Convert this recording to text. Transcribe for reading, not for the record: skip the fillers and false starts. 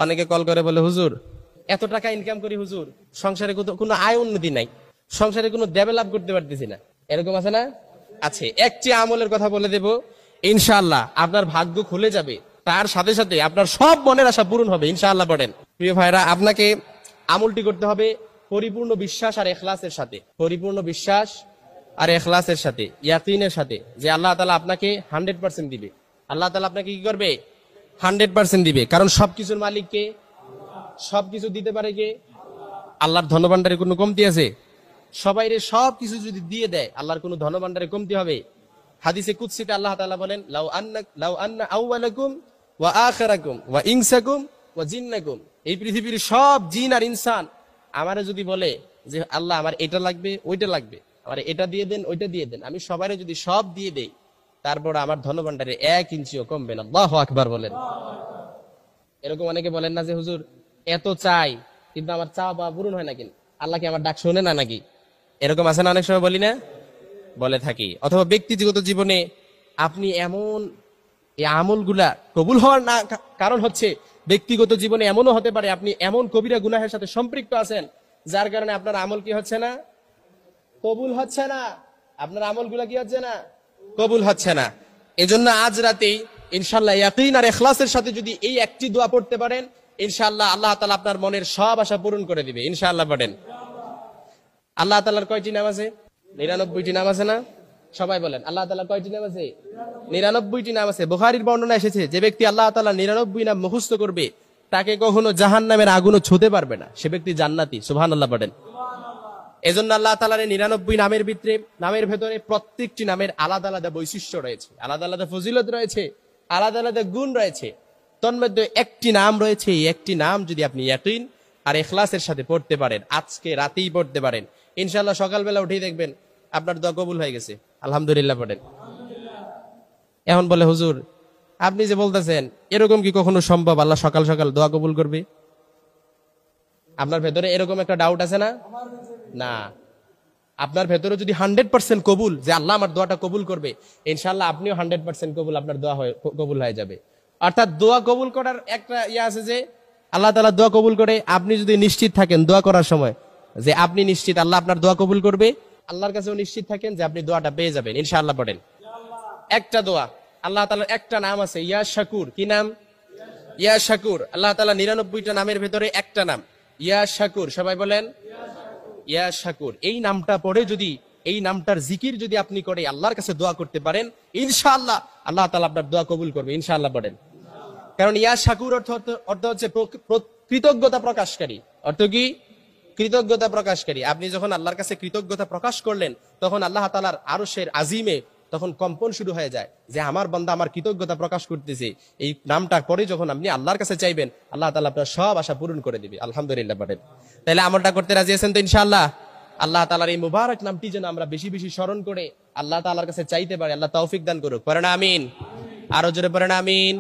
অনেকে কল করে বলে, হুজুর এত টাকা ইনকাম করি হুজুর, সংসারে কোনো আয় উন্নতি নাই, সংসারে কোনো ডেভেলপ করতে পারতেছি না। এরকম আছে না? আছে। একটি আমলের কথা বলে দেব, ইনশাআল্লাহ আপনার ভাগ্য খুলে যাবে, তার সাথে সাথে আপনার সব মনের আশা পূরণ হবে ইনশাআল্লাহ। পড়েন প্রিয় ভাইরা, আপনাকে আমলটি করতে হবে পরিপূর্ণ বিশ্বাস আর ইখলাসের সাথে। পরিপূর্ণ বিশ্বাস আর ইখলাসের সাথে, ইয়াকিনের সাথে, যে আল্লাহ তাআলা আপনাকে 100% দিবে। আল্লাহ তাআলা আপনাকে কি করবে? 100% দিবে। কারণ সবকিছুর মালিক কে? সবকিছু দিতে পারে কে? আল্লাহর ধনভাণ্ডারে কোনো কমতি আছে? সবাইরে সবকিছু যদি দিয়ে দেয়, আল্লাহর কোনো ধনভাণ্ডারে কমতি হবে? হাদিসে কুদসিতে আল্লাহ তাআলা বলেন, লাউ আন্না আউওয়ালাকুম ওয়া আখিরাকুম ওয়া ইনসাকুম ওয়া জিন্নাকুম, এই পৃথিবীর সব জিন আর ইনসান আমারে যদি বলে যে আল্লাহ আমার এটা লাগবে ওইটা লাগবে, আমার এটা দিয়ে দেন ওইটা দিয়ে দেন, আমি সবাইরে যদি সব দিয়ে দেই, তারপর আমার ধনভাণ্ডারে 1 ইঞ্চিও কমবে না। আল্লাহু আকবার বলেন। এরকম অনেকে বলেন না যে হুজুর এত চাই কিন্তু আমার চাওয়া পাওয়া পূরণ হয় না, কেন আল্লাহ কি আমার ডাক শোনে না নাকি? এরকম আছে না? অনেক সময় বলি না, বলে থাকি। অথবা ব্যক্তিগত জীবনে আপনি এমন এই আমলগুলা কবুল হওয়ার না কারণ হচ্ছে, ব্যক্তিগত জীবনে এমনও হতে পারে আপনি এমন কবিরা গুনাহের সাথে সম্পৃক্ত আছেন, যার কারণে আপনার আমল কি হচ্ছে না? কবুল হচ্ছে না। আপনার আমলগুলা কি হচ্ছে না? কবুল হচ্ছে না। এজন্য আজ রাতেই ইনশাআল্লাহ ইয়াকিন আর ইখলাসের সাথে যদি এই একটি দোয়া পড়তে পারেন, ইনশাআল্লাহ আল্লাহ তাআলা আপনার মনের সব আশা পূরণ করে দিবে ইনশাআল্লাহ। পড়েন। আল্লাহ তাআলার কয়টি নাম আছে? 99টি নাম আছে না? সবাই বলেন, আল্লাহ তাআলার কয়টি নাম আছে? 99টি নাম আছে। বুখারীর বর্ণনা এসেছে, যে ব্যক্তি আল্লাহ তাআলার 99 নাম মুখস্থ করবে, তাকে কখনো জাহান্নামের আগুনও ছুঁতে পারবে না, সে ব্যক্তি জান্নাতি। সুবহানাল্লাহ পড়েন। এজন্য আল্লাহ তাআলার 99 নামের ভেতরে প্রত্যেকটি নামের আলাদা আলাদা বৈশিষ্ট্য রয়েছে, আলাদা আলাদা ফজিলত রয়েছে, আলাদা আলাদা গুণ রয়েছে। তন্মধ্যে একটি নাম রয়েছে, এই একটি নাম যদি আপনি ইয়াকিন আর ইখলাসের সাথে পড়তে পারেন, আজকে রাতেই পড়তে পারেন, ইনশাআল্লাহ সকালবেলা উঠেই দেখবেন আপনার দোয়া কবুল হয়ে গেছে। আলহামদুলিল্লাহ পড়েন। এখন বলে, হুজুর আপনি যে বলতেছেন, এরকম কি কখনো সম্ভব আল্লাহ সকাল সকাল দোয়া কবুল করবে? আপনার ভেতরে এরকম একটা ডাউট আছে না? না, আপনার ভেতরে যদি 100% কবুল, যে আল্লাহ আমার দোয়াটা কবুল করবে, ইনশাআল্লাহ আপনিও 100% কবুল, আপনার দোয়া কবুল হয়ে যাবে। অর্থাৎ দোয়া কবুল করার একটা আছে যে আল্লাহ তাআলা দোয়া কবুল করে, আপনি যদি নিশ্চিত থাকেন দোয়া করার সময় যে আপনি নিশ্চিত আল্লাহ আপনার দোয়া কবুল করবে, আল্লাহর কাছেও নিশ্চিত থাকেন যে আপনি দোয়াটা পেয়ে যাবেন ইনশাআল্লাহ। পড়েন। একটা দোয়া, আল্লাহ তাআলার একটা নাম আছে ইয়া শাকুর। কি নাম? ইয়া শাকুর। আল্লাহ তাআলা 99টা নামের ভেতরে একটা নাম ইয়া শাকুর। সবাই বলেন ইয়া শাকুর। এই নামটা পড়ে যদি, এই নামটার জিকির যদি আপনি করে আল্লাহর কাছে দোয়া করতে পারেন, ইনশাআল্লাহ আল্লাহ তাআলা আপনার দোয়া কবুল করবে ইনশাআল্লাহ। পড়েন। কারণ ইয়া শাকুর অর্থ হচ্ছে কৃতজ্ঞতা প্রকাশকারী। অর্থ কি? কৃতজ্ঞতা প্রকাশকারী। আপনি যখন আল্লাহর কাছে কৃতজ্ঞতা প্রকাশ করলেন, তখন আল্লাহ তাআলার আরশের আজিমে তখন কম্পন শুরু হয়ে যায়, যে আমার বান্দা আমার কৃতজ্ঞতা প্রকাশ করতেছে। এই নামটা পরে যখন আপনি আল্লাহর কাছে চাইবেন, আল্লাহ তাআলা আপনার সব আশা পূরণ করে দিবে। আলহামদুলিল্লাহ। পড়েন। তাহলে আমলটা করতে রাজি আছেন তো ইনশাআল্লাহ? আল্লাহ তাআলার এই মুবারক নামটি যেন আমরা বেশি বেশি স্মরণ করে আল্লাহ তাআলার কাছে চাইতে পারি। আল্লাহ তৌফিক দান করুক। পড়েন আমিন। আরো জোরে পড়েন আমিন।